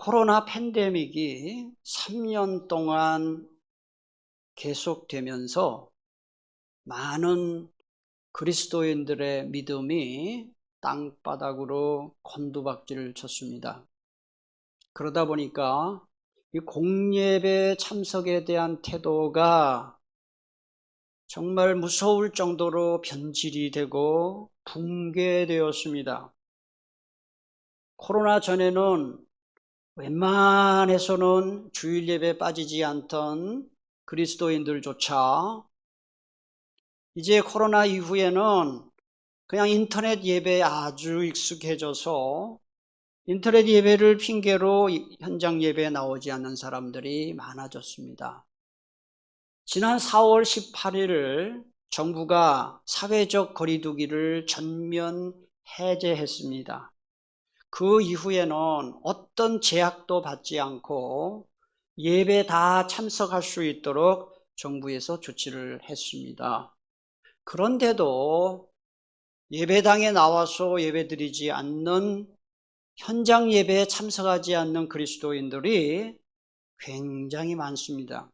코로나 팬데믹이 3년 동안 계속되면서 많은 그리스도인들의 믿음이 땅바닥으로 곤두박질을 쳤습니다. 그러다 보니까 이 공예배 참석에 대한 태도가 정말 무서울 정도로 변질이 되고 붕괴되었습니다. 코로나 전에는 웬만해서는 주일 예배에 빠지지 않던 그리스도인들조차 이제 코로나 이후에는 그냥 인터넷 예배에 아주 익숙해져서 인터넷 예배를 핑계로 현장 예배에 나오지 않는 사람들이 많아졌습니다. 지난 4월 18일 정부가 사회적 거리두기를 전면 해제했습니다. 그 이후에는 어떤 제약도 받지 않고 예배 다 참석할 수 있도록 정부에서 조치를 했습니다. 그런데도 예배당에 나와서 예배드리지 않는 현장 예배에 참석하지 않는 그리스도인들이 굉장히 많습니다.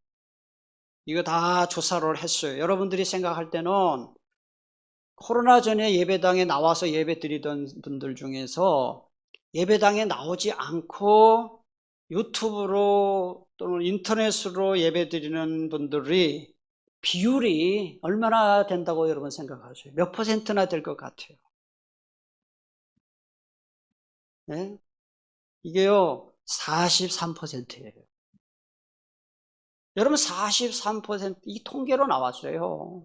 이거 다 조사를 했어요. 여러분들이 생각할 때는 코로나 전에 예배당에 나와서 예배드리던 분들 중에서 예배당에 나오지 않고 유튜브로 또는 인터넷으로 예배드리는 분들이 비율이 얼마나 된다고 여러분 생각하세요? 몇 퍼센트나 될 것 같아요? 네? 이게요, 43%예요. 여러분, 43%, 이 통계로 나왔어요.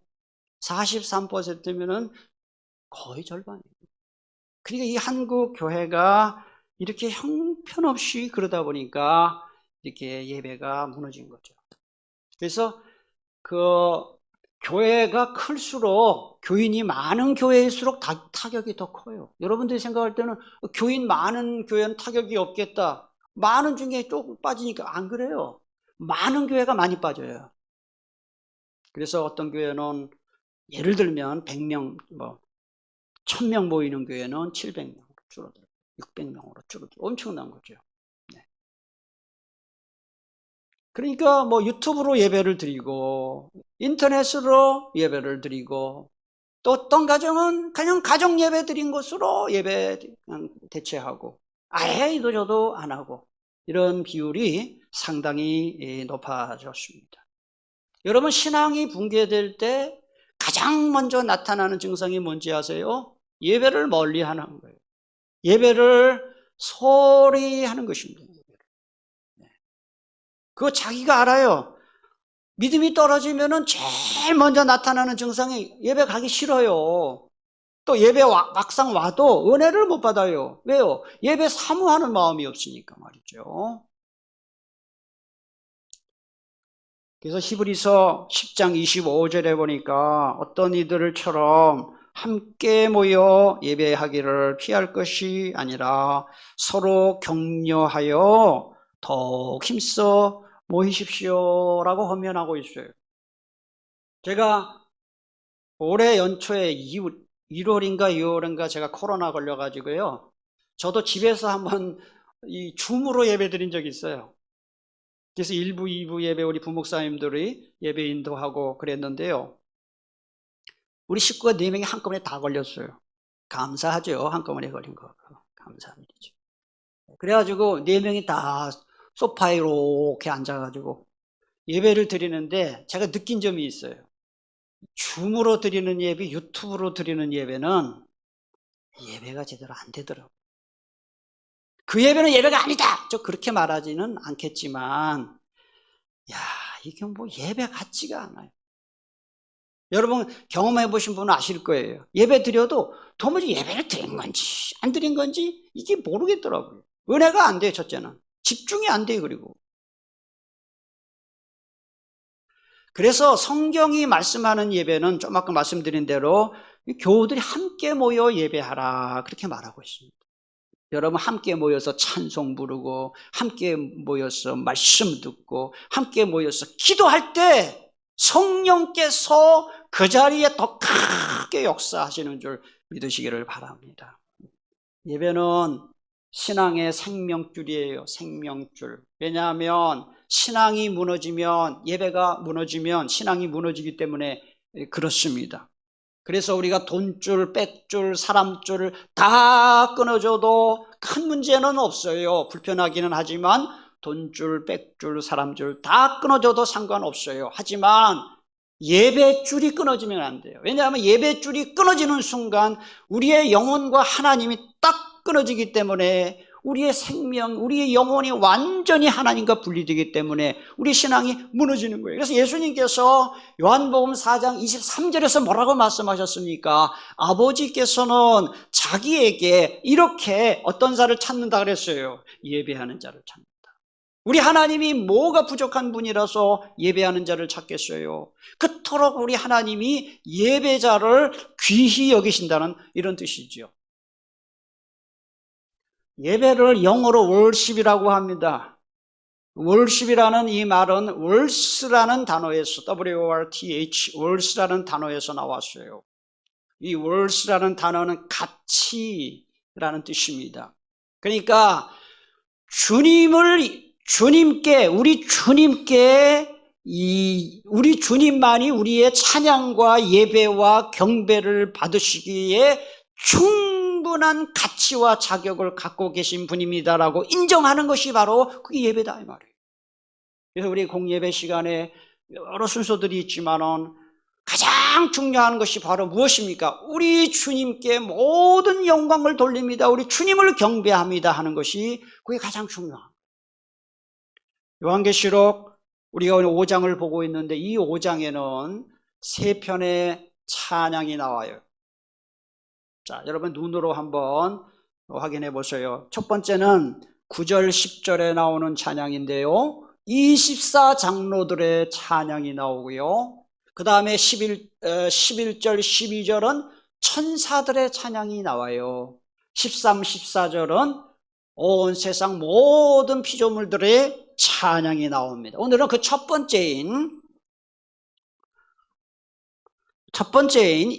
43%면은 거의 절반이에요. 그러니까 이 한국 교회가 이렇게 형편없이 그러다 보니까 이렇게 예배가 무너진 거죠. 그래서 그 교회가 클수록, 교인이 많은 교회일수록 타격이 더 커요. 여러분들이 생각할 때는 교인 많은 교회는 타격이 없겠다. 많은 중에 조금 빠지니까 안 그래요. 많은 교회가 많이 빠져요. 그래서 어떤 교회는 예를 들면 100명, 1000명 모이는 교회는 700명으로 줄어들어요. 600명으로 줄어들어요. 엄청난 거죠. 네. 그러니까 유튜브로 예배를 드리고 인터넷으로 예배를 드리고 또 어떤 가정은 그냥 가정 예배 드린 것으로 예배 대체하고 아예 이도저도 안 하고 이런 비율이 상당히 높아졌습니다. 여러분, 신앙이 붕괴될 때 가장 먼저 나타나는 증상이 뭔지 아세요? 예배를 멀리 하는 거예요. 예배를 소홀히 하는 것입니다. 그거 자기가 알아요. 믿음이 떨어지면은 제일 먼저 나타나는 증상이 예배 가기 싫어요. 또 예배 막상 와도 은혜를 못 받아요. 왜요? 예배 사모하는 마음이 없으니까 말이죠. 그래서 히브리서 10장 25절에 보니까 어떤 이들처럼 함께 모여 예배하기를 피할 것이 아니라 서로 격려하여 더욱 힘써 모이십시오라고 헌면하고 있어요. 제가 올해 연초에 1월인가 2월인가 제가 코로나 걸려가지고요. 저도 집에서 한번 이 줌으로 예배 드린 적이 있어요. 그래서 1부, 2부 예배 우리 부목사님들이 예배 인도하고 그랬는데요. 우리 식구가 4명이 한꺼번에 다 걸렸어요. 감사하죠. 한꺼번에 걸린 거. 감사한 일이죠. 그래가지고 4명이 다 소파에 이렇게 앉아가지고 예배를 드리는데 제가 느낀 점이 있어요. 줌으로 드리는 예배, 유튜브로 드리는 예배는 예배가 제대로 안 되더라고요. 그 예배는 예배가 아니다! 저 그렇게 말하지는 않겠지만, 이게 예배 같지가 않아요. 여러분 경험해 보신 분은 아실 거예요. 예배 드려도 도무지 예배를 드린 건지 안 드린 건지 이게 모르겠더라고요. 은혜가 안 돼요. 첫째는 집중이 안 돼요. 그래서 성경이 말씀하는 예배는 좀 아까 말씀드린 대로 교우들이 함께 모여 예배하라 그렇게 말하고 있습니다. 여러분 함께 모여서 찬송 부르고 함께 모여서 말씀 듣고 함께 모여서 기도할 때 성령께서 그 자리에 더 크게 역사하시는 줄 믿으시기를 바랍니다. 예배는 신앙의 생명줄이에요. 생명줄. 왜냐하면 신앙이 무너지면, 예배가 무너지면 신앙이 무너지기 때문에 그렇습니다. 그래서 우리가 돈줄, 빽줄, 사람줄 다 끊어줘도 큰 문제는 없어요. 불편하기는 하지만 돈줄, 빽줄, 사람줄 다 끊어줘도 상관없어요. 하지만 예배줄이 끊어지면 안 돼요. 왜냐하면 예배줄이 끊어지는 순간 우리의 영혼과 하나님이 딱 끊어지기 때문에 우리의 생명, 우리의 영혼이 완전히 하나님과 분리되기 때문에 우리 신앙이 무너지는 거예요. 그래서 예수님께서 요한복음 4장 23절에서 뭐라고 말씀하셨습니까? 아버지께서는 자기에게 이렇게 어떤 자를 찾는다 그랬어요. 예배하는 자를 찾는다. 우리 하나님이 뭐가 부족한 분이라서 예배하는 자를 찾겠어요? 그토록 우리 하나님이 예배자를 귀히 여기신다는 이런 뜻이죠. 예배를 영어로 월십이라고 합니다. 월십이라는 이 말은 월스라는 단어에서 W-O-R-T-H 월스라는 단어에서 나왔어요. 이 월스라는 단어는 가치라는 뜻입니다. 그러니까 우리 주님만이 우리의 찬양과 예배와 경배를 받으시기에 충분한 가치와 자격을 갖고 계신 분입니다라고 인정하는 것이 바로 그게 예배다 이 말이에요. 그래서 우리 공예배 시간에 여러 순서들이 있지만은 가장 중요한 것이 바로 무엇입니까? 우리 주님께 모든 영광을 돌립니다. 우리 주님을 경배합니다 하는 것이 그게 가장 중요합니다. 요한계시록 우리가 오늘 5장을 보고 있는데 이 5장에는 3편의 찬양이 나와요. 자, 여러분 눈으로 한번 확인해 보세요. 첫 번째는 9절 10절에 나오는 찬양인데요, 24장로들의 찬양이 나오고요, 그 다음에 11절 12절은 천사들의 찬양이 나와요. 13, 14절은 온 세상 모든 피조물들의 찬양이 나옵니다. 오늘은 그 첫 번째인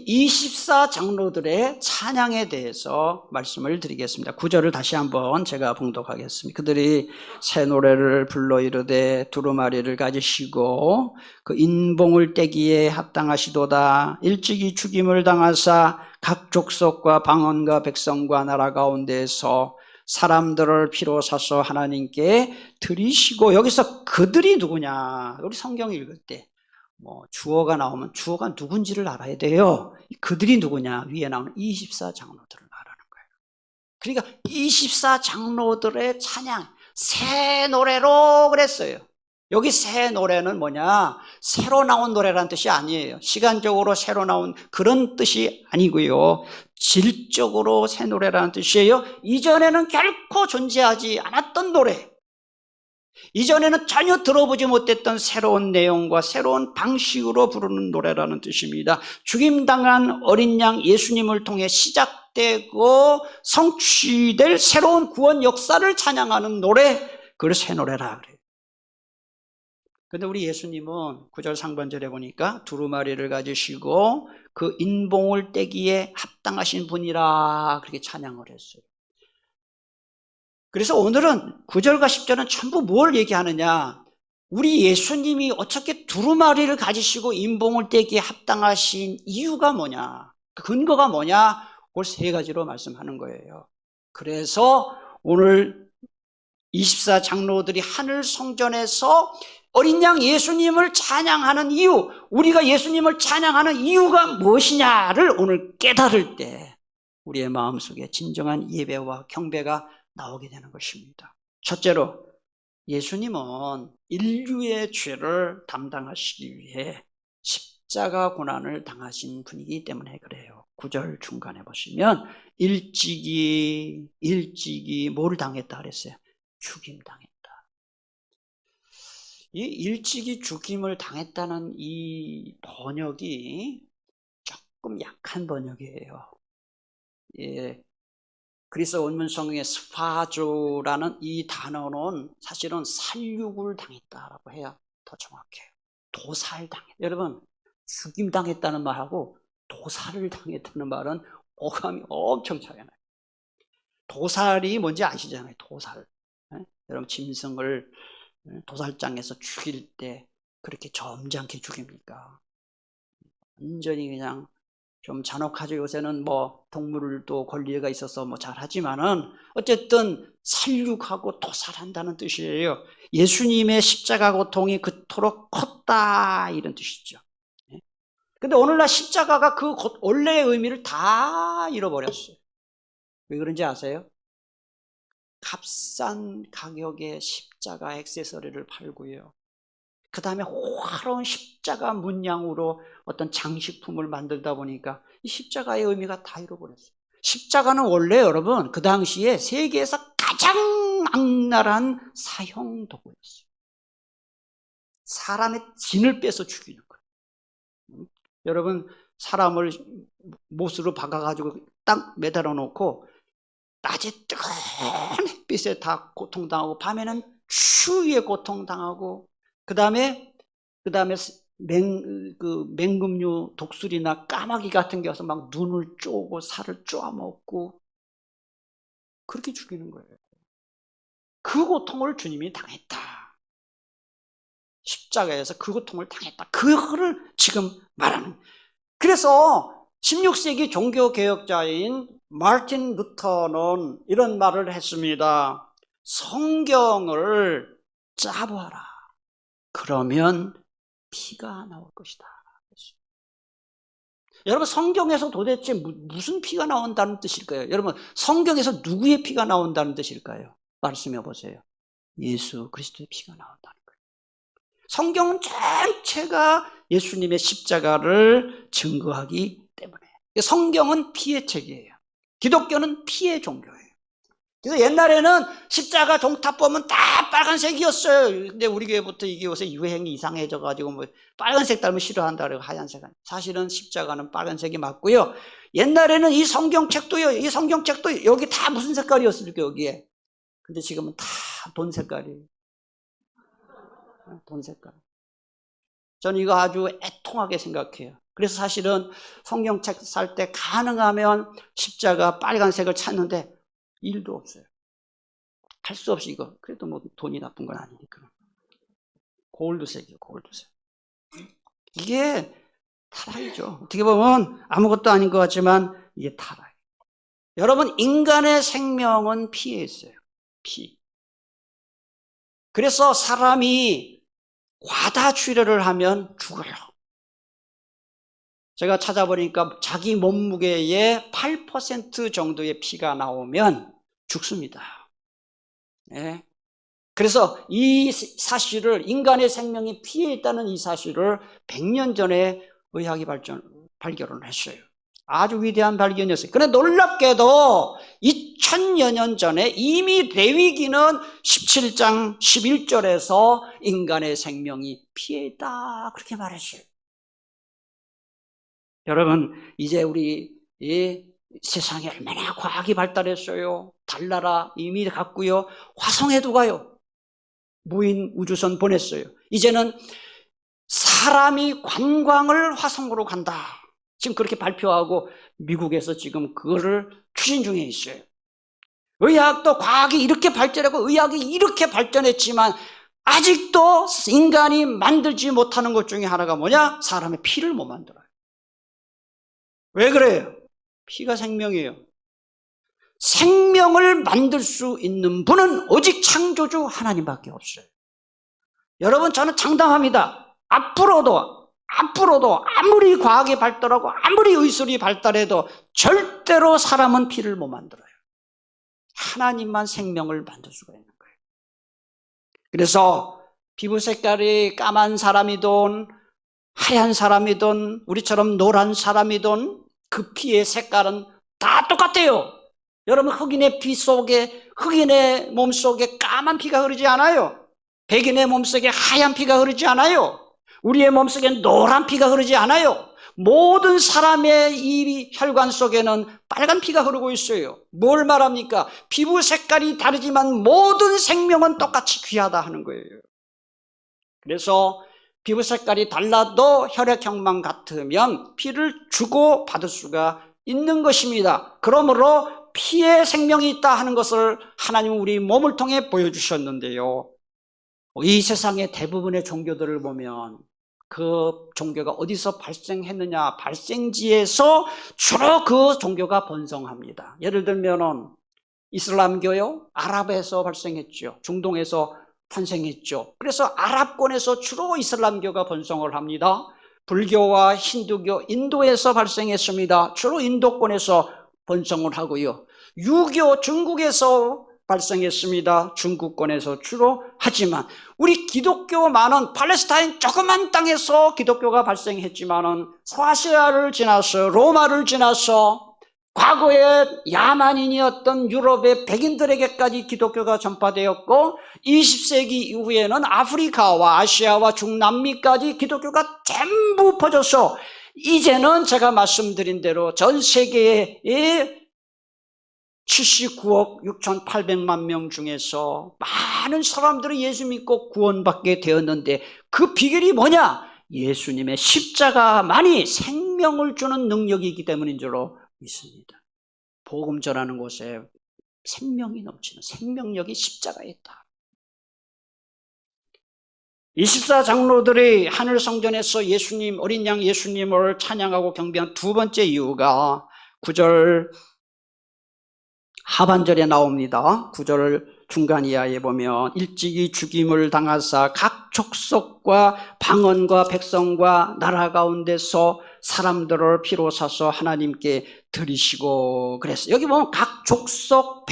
24장로들의 찬양에 대해서 말씀을 드리겠습니다. 9절을 다시 한번 제가 봉독하겠습니다. 그들이 새 노래를 불러 이르되 두루마리를 가지시고 그 인봉을 떼기에 합당하시도다. 일찍이 죽임을 당하사 각 족속과 방언과 백성과 나라 가운데에서 사람들을 피로 사서 하나님께 드리시고, 여기서 그들이 누구냐? 우리 성경 읽을 때 주어가 나오면 주어가 누군지를 알아야 돼요. 그들이 누구냐? 위에 나오는 24장로들을 말하는 거예요. 그러니까 24장로들의 찬양, 새 노래로 그랬어요. 여기 새 노래는 뭐냐? 새로 나온 노래라는 뜻이 아니에요. 시간적으로 새로 나온 그런 뜻이 아니고요, 질적으로 새 노래라는 뜻이에요. 이전에는 결코 존재하지 않았던 노래, 이전에는 전혀 들어보지 못했던 새로운 내용과 새로운 방식으로 부르는 노래라는 뜻입니다. 죽임당한 어린 양 예수님을 통해 시작되고 성취될 새로운 구원 역사를 찬양하는 노래, 그걸 새 노래라 그래요. 근데 우리 예수님은 9절 상반절에 보니까 두루마리를 가지시고 그 인봉을 떼기에 합당하신 분이라 그렇게 찬양을 했어요. 그래서 오늘은 9절과 10절은 전부 뭘 얘기하느냐? 우리 예수님이 어떻게 두루마리를 가지시고 인봉을 떼기에 합당하신 이유가 뭐냐? 그 근거가 뭐냐? 그걸 3가지로 말씀하는 거예요. 그래서 오늘 24장로들이 하늘 성전에서 어린 양 예수님을 찬양하는 이유, 우리가 예수님을 찬양하는 이유가 무엇이냐를 오늘 깨달을 때 우리의 마음속에 진정한 예배와 경배가 나오게 되는 것입니다. 첫째로, 예수님은 인류의 죄를 담당하시기 위해 십자가 고난을 당하신 분이기 때문에 그래요. 9절 중간에 보시면 일찍이 뭐를 당했다 그랬어요? 죽임당했다. 이 일찍이 죽임을 당했다는 이 번역이 조금 약한 번역이에요. 예, 그리스 원문 성경의 스파조라는 이 단어는 사실은 살육을 당했다라고 해야 더 정확해요. 도살당했다. 여러분, 죽임당했다는 말하고 도살을 당했다는 말은 어감이 엄청 차이가 나요. 도살이 뭔지 아시잖아요. 도살. 여러분 짐승을 도살장에서 죽일 때 그렇게 점잖게 죽입니까? 완전히 그냥 좀 잔혹하죠. 요새는 뭐 동물도 권리가 있어서 뭐 잘하지만은 어쨌든 살육하고 도살한다는 뜻이에요. 예수님의 십자가 고통이 그토록 컸다 이런 뜻이죠. 근데 오늘날 십자가가 그 원래의 의미를 다 잃어버렸어요. 왜 그런지 아세요? 값싼 가격의 십자가 액세서리를 팔고요. 그 다음에 화려한 십자가 문양으로 어떤 장식품을 만들다 보니까 이 십자가의 의미가 다 잃어버렸어요. 십자가는 원래 여러분 그 당시에 세계에서 가장 악랄한 사형 도구였어요. 사람의 진을 빼서 죽이는 거예요. 여러분 사람을 못으로 박아가지고 딱 매달아 놓고 낮에 뜨거운 햇빛에 다 고통당하고 밤에는 추위에 고통당하고 그 다음에 맹금류 독수리나 까마귀 같은 게 와서 막 눈을 쪼고 살을 쪼아먹고 그렇게 죽이는 거예요. 그 고통을 주님이 당했다. 십자가에서 그 고통을 당했다. 그거를 지금 말하는. 그래서 16세기 종교개혁자인 마틴 루터는 이런 말을 했습니다. 성경을 짜보아라. 그러면 피가 나올 것이다. 여러분 성경에서 도대체 무슨 피가 나온다는 뜻일까요? 여러분 성경에서 누구의 피가 나온다는 뜻일까요? 말씀해 보세요. 예수 그리스도의 피가 나온다는 거예요. 성경은 전체가 예수님의 십자가를 증거하기 때문에 성경은 피의 책이에요. 기독교는 피의 종교예요. 그래서 옛날에는 십자가 종탑 보면 다 빨간색이었어요. 근데 우리 교회부터 이게 요새 유행이 이상해져가지고 뭐 빨간색 닮으면 싫어한다 그러고 하얀색. 사실은 십자가는 빨간색이 맞고요. 옛날에는 이 성경책도요. 이 성경책도 여기 다 무슨 색깔이었습니까 여기에? 근데 지금은 다 돈 색깔이에요. 돈 색깔. 저는 이거 아주 애통하게 생각해요. 그래서 사실은 성경책 살 때 가능하면 십자가 빨간색을 찾는데 일도 없어요. 할 수 없이 이거. 그래도 뭐 돈이 나쁜 건 아니니까. 골드색이에요, 골드색. 이게 타락이죠. 어떻게 보면 아무것도 아닌 것 같지만 이게 타락이에요. 여러분, 인간의 생명은 피에 있어요. 피. 그래서 사람이 과다출혈을 하면 죽어요. 제가 찾아보니까 자기 몸무게의 8% 정도의 피가 나오면 죽습니다. 네. 그래서 이 사실을, 인간의 생명이 피에 있다는 이 사실을 100년 전에 의학이 발견을 했어요. 아주 위대한 발견이었어요. 그런데 놀랍게도 2000여 년 전에 이미 레위기는 17장 11절에서 인간의 생명이 피에 있다 그렇게 말했어요. 여러분, 이제 우리 이 세상에 얼마나 과학이 발달했어요. 달나라 이미 갔고요. 화성에도 가요. 무인 우주선 보냈어요. 이제는 사람이 관광을 화성으로 간다. 지금 그렇게 발표하고 미국에서 지금 그거를 추진 중에 있어요. 의학도 과학이 이렇게 발전하고 의학이 이렇게 발전했지만 아직도 인간이 만들지 못하는 것 중에 하나가 뭐냐? 사람의 피를 못 만들어요. 왜 그래요? 피가 생명이에요. 생명을 만들 수 있는 분은 오직 창조주 하나님밖에 없어요. 여러분, 저는 장담합니다. 앞으로도 아무리 과학이 발달하고 아무리 의술이 발달해도 절대로 사람은 피를 못 만들어요. 하나님만 생명을 만들 수가 있는 거예요. 그래서 피부 색깔이 까만 사람이든 하얀 사람이든 우리처럼 노란 사람이든 그 피의 색깔은 다 똑같아요. 여러분, 흑인의 몸속에 까만 피가 흐르지 않아요. 백인의 몸속에 하얀 피가 흐르지 않아요. 우리의 몸속에 노란 피가 흐르지 않아요. 모든 사람의 이 혈관 속에는 빨간 피가 흐르고 있어요. 뭘 말합니까? 피부 색깔이 다르지만 모든 생명은 똑같이 귀하다 하는 거예요. 그래서 피부 색깔이 달라도 혈액형만 같으면 피를 주고 받을 수가 있는 것입니다. 그러므로 피에 생명이 있다 하는 것을 하나님은 우리 몸을 통해 보여주셨는데요. 이 세상의 대부분의 종교들을 보면 그 종교가 어디서 발생했느냐, 발생지에서 주로 그 종교가 번성합니다. 예를 들면은 이슬람교요, 아랍에서 발생했죠. 중동에서 탄생했죠. 그래서 아랍권에서 주로 이슬람교가 번성을 합니다. 불교와 힌두교, 인도에서 발생했습니다. 주로 인도권에서 번성을 하고요. 유교, 중국에서 발생했습니다. 중국권에서 주로. 하지만 우리 기독교만은 팔레스타인 조그만 땅에서 기독교가 발생했지만은 소아시아를 지나서 로마를 지나서 과거에 야만인이었던 유럽의 백인들에게까지 기독교가 전파되었고 20세기 이후에는 아프리카와 아시아와 중남미까지 기독교가 전부 퍼져서 이제는 제가 말씀드린 대로 전 세계의 79억 6,800만 명 중에서 많은 사람들이 예수 믿고 구원받게 되었는데 그 비결이 뭐냐? 예수님의 십자가만이 생명을 주는 능력이기 때문인 줄로 믿습니다. 복음 전하는 곳에 생명이 넘치는 생명력이 십자가에 있다. 24장로들이 하늘 성전에서 예수님, 어린 양 예수님을 찬양하고 경배한 두 번째 이유가 9절 하반절에 나옵니다. 9절 중간 이하에 보면 일찍이 죽임을 당하사 각 족속과 방언과 백성과 나라 가운데서 사람들을 피로 사서 하나님께 드리시고 그랬어요. 여기 보면 각 족속,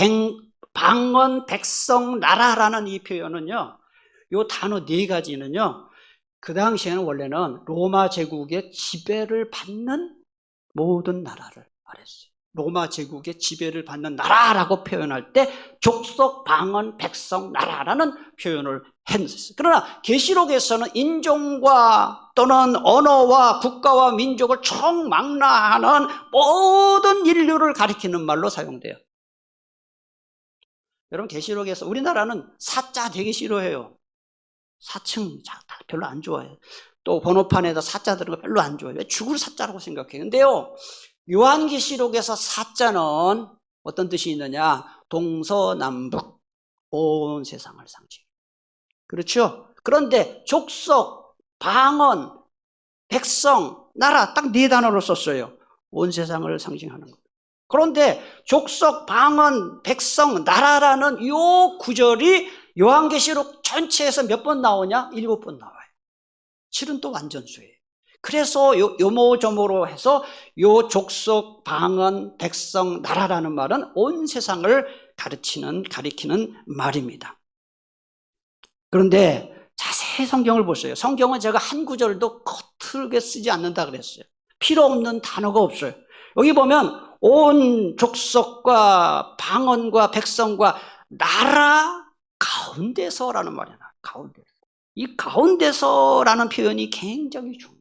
방언, 백성, 나라라는 이 표현은요, 이 단어 네 가지는요, 그 당시에는 원래는 로마 제국의 지배를 받는 모든 나라를 말했어요. 로마 제국의 지배를 받는 나라라고 표현할 때 족속, 방언, 백성, 나라라는 표현을 했어요. 그러나 계시록에서는 인종과 또는 언어와 국가와 민족을 총망라하는 모든 인류를 가리키는 말로 사용돼요. 여러분, 계시록에서 우리나라는 사자 되게 싫어해요. 사층 별로 안 좋아해요. 또 번호판에다 사자 들은 거 별로 안 좋아해요. 왜 죽을 사자라고 생각해요. 근데요, 요한계시록에서 사자는 어떤 뜻이 있느냐? 동서남북 온 세상을 상징해요. 그렇죠? 그런데 족속, 방언, 백성, 나라 딱 네 단어로 썼어요. 온 세상을 상징하는 거예요. 그런데 족속, 방언, 백성, 나라라는 이 구절이 요한계시록 전체에서 몇 번 나오냐? 7번 나와요. 실은 또 완전수예요. 그래서 요모조모로 해서 요 족속, 방언, 백성, 나라라는 말은 온 세상을 가리키는 말입니다. 그런데 자세히 성경을 보세요. 성경은 제가 한 구절도 거칠게 쓰지 않는다 그랬어요. 필요 없는 단어가 없어요. 여기 보면 온 족속과 방언과 백성과 나라 가운데서라는 말이야. 가운데서. 이 가운데서라는 표현이 굉장히 중요해요.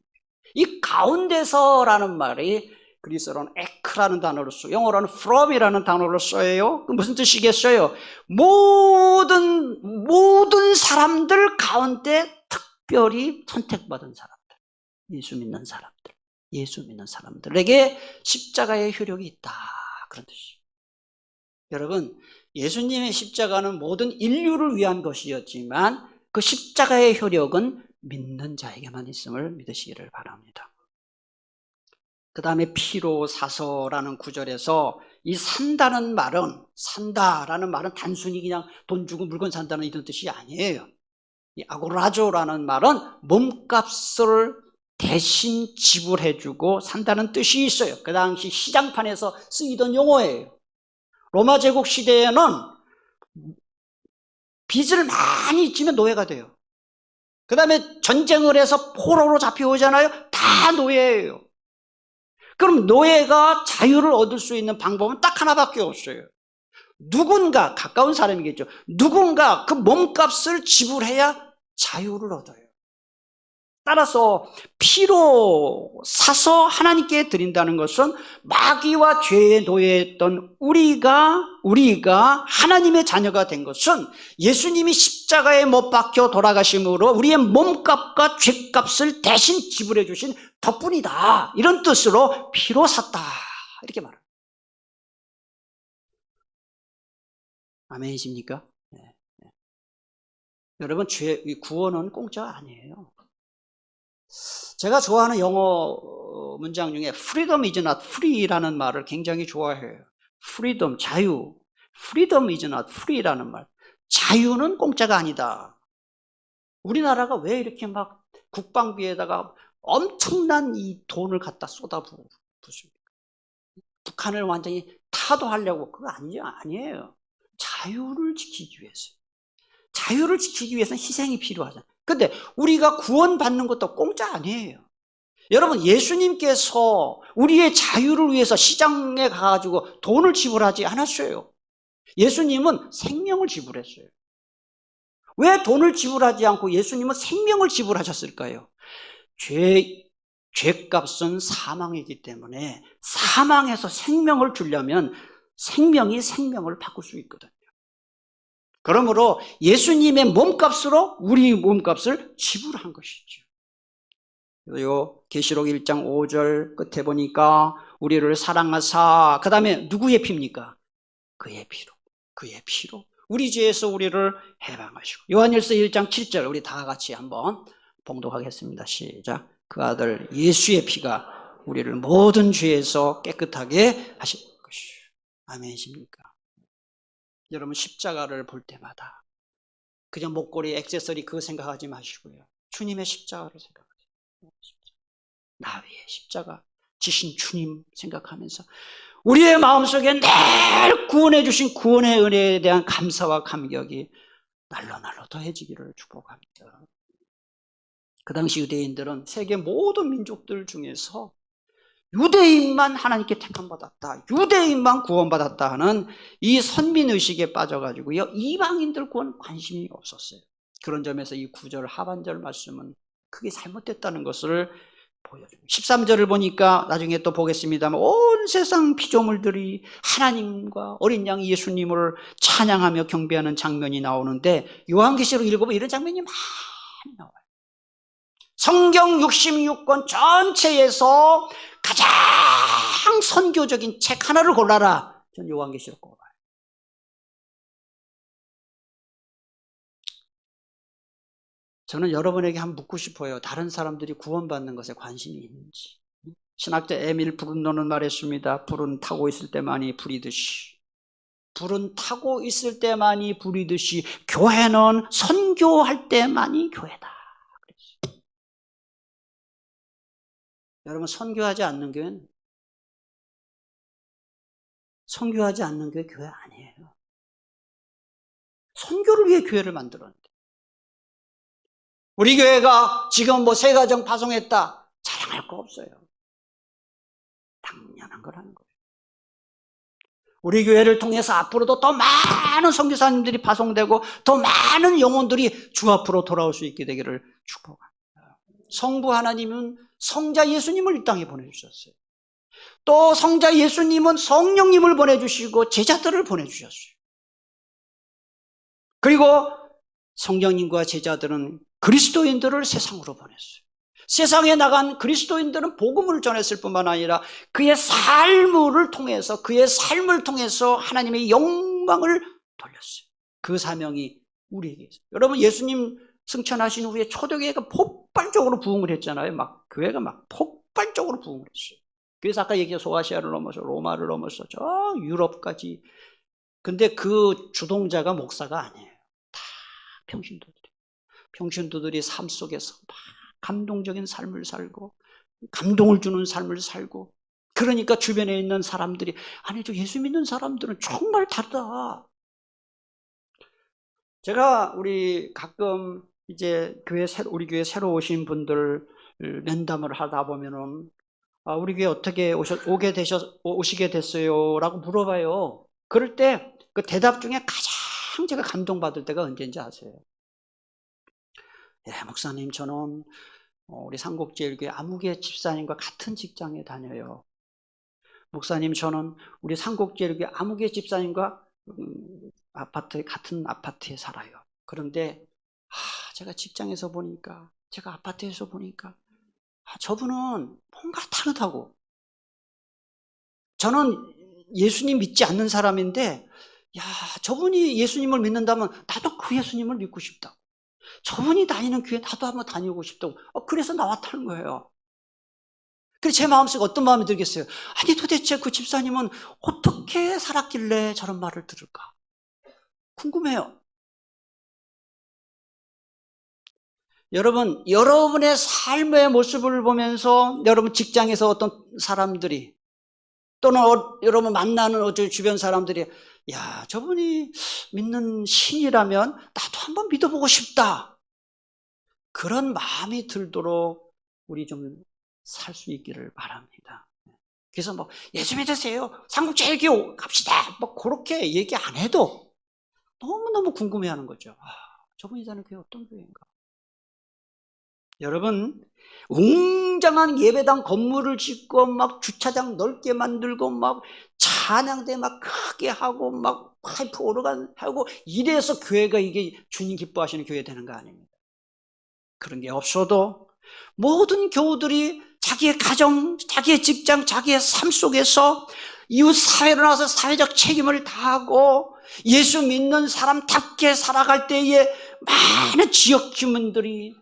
이 가운데서라는 말이 그리스어로는 에크라는 단어를 써요. 영어로는 from이라는 단어를 써요. 무슨 뜻이겠어요? 모든 사람들 가운데 특별히 선택받은 사람들, 예수 믿는 사람들에게 십자가의 효력이 있다, 그런 뜻이에요. 여러분, 예수님의 십자가는 모든 인류를 위한 것이었지만 그 십자가의 효력은 믿는 자에게만 있음을 믿으시기를 바랍니다. 그 다음에 피로 사서라는 구절에서 이 산다라는 말은 단순히 그냥 돈 주고 물건 산다는 이런 뜻이 아니에요. 이 아고라조라는 말은 몸값을 대신 지불해주고 산다는 뜻이 있어요. 그 당시 시장판에서 쓰이던 용어예요. 로마 제국 시대에는 빚을 많이 지면 노예가 돼요. 그 다음에 전쟁을 해서 포로로 잡혀오잖아요. 다 노예예요. 그럼 노예가 자유를 얻을 수 있는 방법은 딱 하나밖에 없어요. 누군가, 가까운 사람이겠죠. 누군가 그 몸값을 지불해야 자유를 얻어요. 따라서 피로 사서 하나님께 드린다는 것은 마귀와 죄에 노예했던 우리가 하나님의 자녀가 된 것은 예수님이 십자가에 못 박혀 돌아가심으로 우리의 몸값과 죄값을 대신 지불해 주신 덕분이다, 이런 뜻으로 피로 샀다, 이렇게 말합니다. 아멘이십니까? 네. 여러분, 구원은 공짜가 아니에요. 제가 좋아하는 영어 문장 중에 freedom is not free라는 말을 굉장히 좋아해요. freedom, 자유. freedom is not free라는 말. 자유는 공짜가 아니다. 우리나라가 왜 이렇게 막 국방비에다가 엄청난 이 돈을 갖다 쏟아부습니까? 북한을 완전히 타도하려고 그거 아니에요. 자유를 지키기 위해서. 자유를 지키기 위해서는 희생이 필요하잖아요. 근데 우리가 구원받는 것도 공짜 아니에요. 여러분, 예수님께서 우리의 자유를 위해서 시장에 가가지고 돈을 지불하지 않았어요. 예수님은 생명을 지불했어요. 왜 돈을 지불하지 않고 예수님은 생명을 지불하셨을까요? 죄값은 사망이기 때문에 사망에서 생명을 주려면 생명이 생명을 바꿀 수 있거든요. 그러므로 예수님의 몸값으로 우리 몸값을 지불한 것이죠. 요 계시록 1장 5절 끝에 보니까 우리를 사랑하사, 그 다음에 누구의 피입니까? 그의 피로 우리 죄에서 우리를 해방하시고. 요한일서 1장 7절 우리 다 같이 한번 봉독하겠습니다. 시작. 그 아들 예수의 피가 우리를 모든 죄에서 깨끗하게 하실 것이요. 아멘이십니까? 여러분, 십자가를 볼 때마다 그냥 목걸이, 액세서리 그거 생각하지 마시고요. 주님의 십자가를 생각하세요. 나의 십자가 지신 주님 생각하면서 우리의 마음속에 늘 구원해 주신 구원의 은혜에 대한 감사와 감격이 날로 더해지기를 축복합니다. 그 당시 유대인들은 세계 모든 민족들 중에서 유대인만 하나님께 택함받았다, 유대인만 구원받았다 하는 이 선민의식에 빠져가지고요, 이방인들 구원 관심이 없었어요. 그런 점에서 이 9절 하반절 말씀은 크게 잘못됐다는 것을 보여줍니다. 13절을 보니까 나중에 또 보겠습니다만 온 세상 피조물들이 하나님과 어린 양 예수님을 찬양하며 경배하는 장면이 나오는데, 요한계시록 읽어보면 이런 장면이 많이 나와요. 성경 66권 전체에서 가장 선교적인 책 하나를 골라라. 전 요한계시록 골라요. 저는 여러분에게 한번 묻고 싶어요. 다른 사람들이 구원받는 것에 관심이 있는지. 신학자 에밀 브룬노는 말했습니다. 불은 타고 있을 때만이 불이듯이, 불은 타고 있을 때만이 불이듯이 교회는 선교할 때만이 교회다. 그랬어요. 여러분, 선교하지 않는 교회 교회 아니에요. 선교를 위해 교회를 만들었는데, 우리 교회가 지금 뭐 새가정 파송했다 자랑할 거 없어요. 당연한 거라는 거예요. 우리 교회를 통해서 앞으로도 더 많은 선교사님들이 파송되고 더 많은 영혼들이 주 앞으로 돌아올 수 있게 되기를 축복합니다. 성부 하나님은 성자 예수님을 이 땅에 보내주셨어요. 또 성자 예수님은 성령님을 보내주시고 제자들을 보내주셨어요. 그리고 성령님과 제자들은 그리스도인들을 세상으로 보냈어요. 세상에 나간 그리스도인들은 복음을 전했을 뿐만 아니라 그의 삶을 통해서 하나님의 영광을 돌렸어요. 그 사명이 우리에게 있어요. 여러분, 예수님 승천하신 후에 초대교회가 폭발적으로 부흥을 했잖아요. 막 교회가 막 폭발적으로 부흥을 했어요. 그래서 아까 얘기한 소아시아를 넘어서 로마를 넘어서 저 유럽까지. 근데 그 주동자가 목사가 아니에요. 다 평신도들이 삶 속에서 막 감동적인 삶을 살고 감동을 주는 삶을 살고, 그러니까 주변에 있는 사람들이, 아니 저 예수 믿는 사람들은 정말 다르다. 제가 우리 가끔 이제 우리 교회 새로 오신 분들 면담을 하다 보면은 우리 교회 어떻게 오시게 됐어요? 라고 물어봐요. 그럴 때 그 대답 중에 가장 제가 감동받을 때가 언제인지 아세요? 목사님, 저는 우리 삼국제일교회 아무개 집사님과 같은 직장에 다녀요. 목사님, 저는 우리 삼국제일교회 아무개 집사님과 같은 아파트에 살아요. 그런데 제가 직장에서 보니까, 제가 아파트에서 보니까 저분은 뭔가 다르다고. 저는 예수님 믿지 않는 사람인데 야, 저분이 예수님을 믿는다면 나도 그 예수님을 믿고 싶다고. 저분이 다니는 교회 나도 한번 다니고 싶다고. 그래서 나왔다는 거예요. 그래서 제 마음속에 어떤 마음이 들겠어요? 아니 도대체 그 집사님은 어떻게 살았길래 저런 말을 들을까? 궁금해요. 여러분, 여러분의 삶의 모습을 보면서 여러분 직장에서 어떤 사람들이 또는 여러분 만나는 주변 사람들이 야, 저분이 믿는 신이라면 나도 한번 믿어보고 싶다. 그런 마음이 들도록 우리 좀 살 수 있기를 바랍니다. 그래서 뭐 예수 믿으세요. 삼국제일교 갑시다. 뭐 그렇게 얘기 안 해도 너무너무 궁금해하는 거죠. 저분이 사는 교회 어떤 교회인가? 여러분, 웅장한 예배당 건물을 짓고 막 주차장 넓게 만들고 막 찬양대 막 크게 하고 막 파이프 오르간 하고 이래서 교회가 이게 주님 기뻐하시는 교회 되는 거 아닙니다. 그런 게 없어도 모든 교우들이 자기의 가정, 자기의 직장, 자기의 삶 속에서 이웃 사회로 나와서 사회적 책임을 다하고 예수 믿는 사람답게 살아갈 때에 많은 지역 주민들이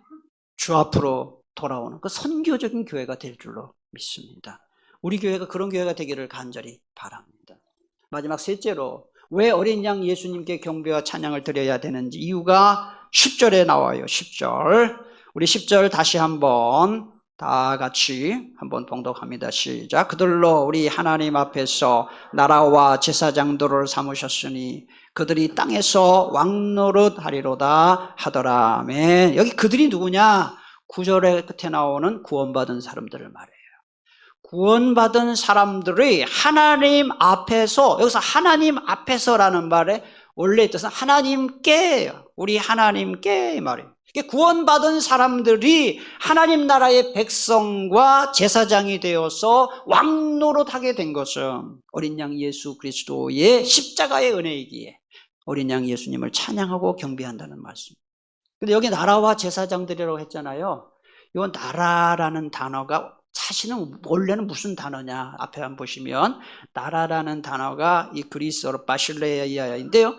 주 앞으로 돌아오는 그 선교적인 교회가 될 줄로 믿습니다. 우리 교회가 그런 교회가 되기를 간절히 바랍니다. 마지막 셋째로 왜 어린 양 예수님께 경배와 찬양을 드려야 되는지 이유가 10절에 나와요. 10절. 우리 10절 다시 한번 다 같이 한번 봉독합니다. 시작. 그들로 우리 하나님 앞에서 나라와 제사장들을 삼으셨으니 그들이 땅에서 왕노릇하리로다 하더라. 아멘. 여기 그들이 누구냐? 9절의 끝에 나오는 구원받은 사람들을 말해요. 구원받은 사람들이 하나님 앞에서, 여기서 하나님 앞에서라는 말에 원래 뜻은 하나님께, 우리 하나님께 말이에요. 구원받은 사람들이 하나님 나라의 백성과 제사장이 되어서 왕노릇하게 된 것은 어린 양 예수 그리스도의 십자가의 은혜이기에 어린 양 예수님을 찬양하고 경배한다는 말씀. 근데 여기 나라와 제사장들이라고 했잖아요. 이 나라라는 단어가 사실은 원래는 무슨 단어냐? 앞에 한번 보시면 나라라는 단어가 이 그리스어로 바실레이아인데요.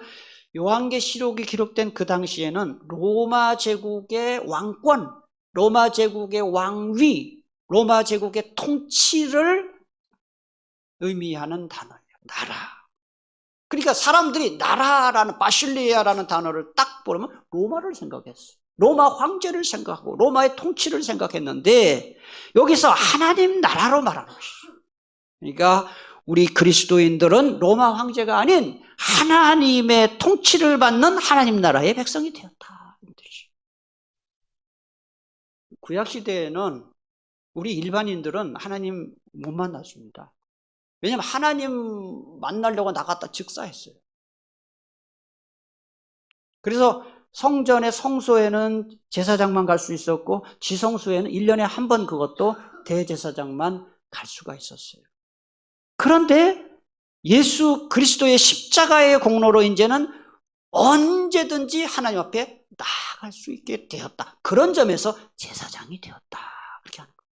요한계시록이 기록된 그 당시에는 로마 제국의 왕권, 로마 제국의 왕위, 로마 제국의 통치를 의미하는 단어예요. 나라. 그러니까 사람들이 나라라는 바실레이아라는 단어를 딱 보면 로마를 생각했어요. 로마 황제를 생각하고 로마의 통치를 생각했는데 여기서 하나님 나라로 말하는 것이죠. 그러니까 우리 그리스도인들은 로마 황제가 아닌 하나님의 통치를 받는 하나님 나라의 백성이 되었다. 구약시대에는 우리 일반인들은 하나님 못 만났습니다. 왜냐하면 하나님 만나려고 나갔다 즉사했어요. 그래서 성전의 성소에는 제사장만 갈 수 있었고 지성소에는 1년에 한 번 그것도 대제사장만 갈 수가 있었어요. 그런데 예수 그리스도의 십자가의 공로로 이제는 언제든지 하나님 앞에 나아갈 수 있게 되었다. 그런 점에서 제사장이 되었다. 그렇게 하는 거예요.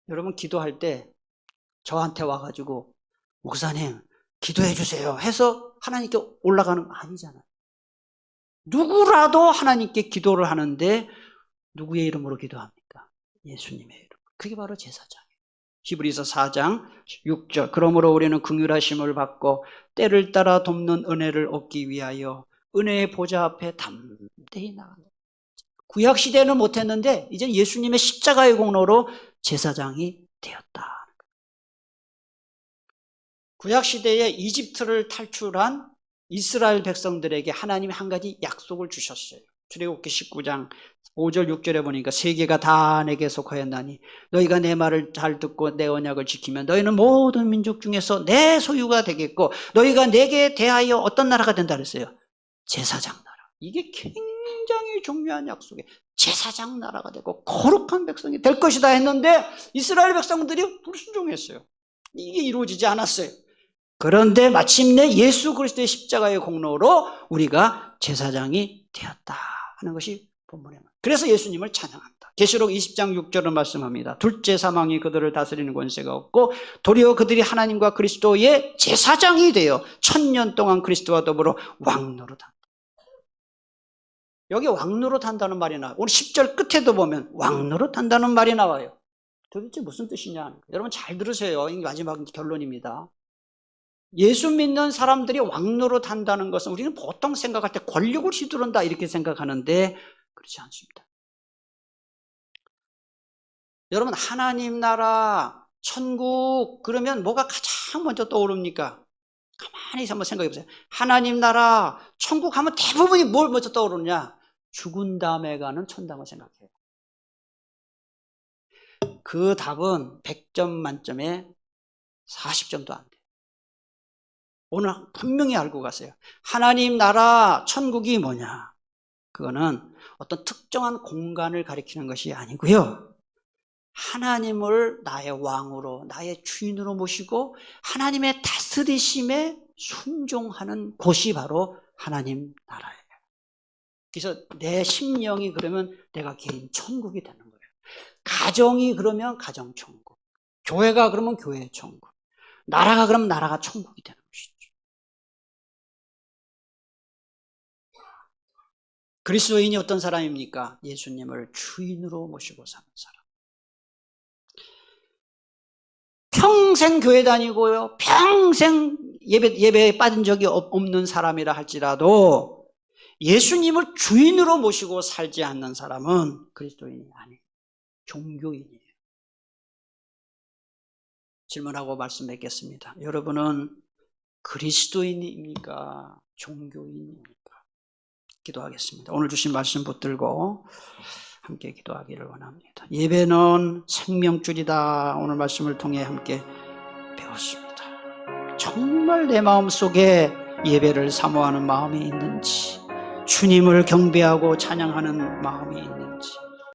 여러분 기도할 때 저한테 와가지고 목사님 기도해 주세요 해서 하나님께 올라가는 거 아니잖아요. 누구라도 하나님께 기도를 하는데 누구의 이름으로 기도합니까? 예수님의 이름. 그게 바로 제사장이에요. 히브리서 4장 6절. 그러므로 우리는 긍휼하심을 받고 때를 따라 돕는 은혜를 얻기 위하여 은혜의 보좌 앞에 담대히 나가는. 구약시대는 못했는데 이제 예수님의 십자가의 공로로 제사장이 되었다. 구약시대에 이집트를 탈출한 이스라엘 백성들에게 하나님이 한 가지 약속을 주셨어요. 출애굽기 19장 5절 6절에 보니까 세계가 다 내게 속하였나니 너희가 내 말을 잘 듣고 내 언약을 지키면 너희는 모든 민족 중에서 내 소유가 되겠고 너희가 내게 대하여 어떤 나라가 된다 그랬어요? 제사장 나라. 이게 굉장히 중요한 약속이에요. 제사장 나라가 되고 거룩한 백성이 될 것이다 했는데 이스라엘 백성들이 불순종했어요. 이게 이루어지지 않았어요. 그런데 마침내 예수 그리스도의 십자가의 공로로 우리가 제사장이 되었다 하는 것이 본문에. 그래서 예수님을 찬양한다. 계시록 20장 6절은 말씀합니다. 둘째 사망이 그들을 다스리는 권세가 없고 도리어 그들이 하나님과 그리스도의 제사장이 되어 1000년 동안 그리스도와 더불어 왕노릇한다. 여기 왕노릇한다는 말이 나와요. 오늘 10절 끝에도 보면 왕노릇한다는 말이 나와요. 도대체 무슨 뜻이냐? 여러분 잘 들으세요. 이게 마지막 결론입니다. 예수 믿는 사람들이 왕노릇한다는 것은 우리는 보통 생각할 때 권력을 휘두른다 이렇게 생각하는데 그렇지 않습니다. 여러분 하나님 나라, 천국 그러면 뭐가 가장 먼저 떠오릅니까? 가만히 한번 생각해 보세요. 하나님 나라, 천국 하면 대부분이 뭘 먼저 떠오르느냐? 죽은 다음에 가는 천당을 생각해요. 그 답은 100점 만점에 40점도 안 돼요. 오늘 분명히 알고 가세요. 하나님 나라, 천국이 뭐냐? 그거는 어떤 특정한 공간을 가리키는 것이 아니고요. 하나님을 나의 왕으로, 나의 주인으로 모시고 하나님의 다스리심에 순종하는 곳이 바로 하나님 나라예요. 그래서 내 심령이 그러면 내가 개인 천국이 되는 거예요. 가정이 그러면 가정 천국, 교회가 그러면 교회 천국, 나라가 그러면 나라가 천국이 되는 것이죠. 그리스도인이 어떤 사람입니까? 예수님을 주인으로 모시고 사는 사람. 평생 교회 다니고요, 평생 예배에 빠진 적이 없는 사람이라 할지라도 예수님을 주인으로 모시고 살지 않는 사람은 그리스도인이 아니에요. 종교인이에요. 질문하고 말씀 맺겠습니다. 여러분은 그리스도인입니까? 종교인입니까? 기도하겠습니다. 오늘 주신 말씀 붙들고 함께 기도하기를 원합니다. 예배는 생명줄이다. 오늘 말씀을 통해 함께 배웠습니다. 정말 내 마음속에 예배를 사모하는 마음이 있는지, 주님을 경배하고 찬양하는 마음이 있는지,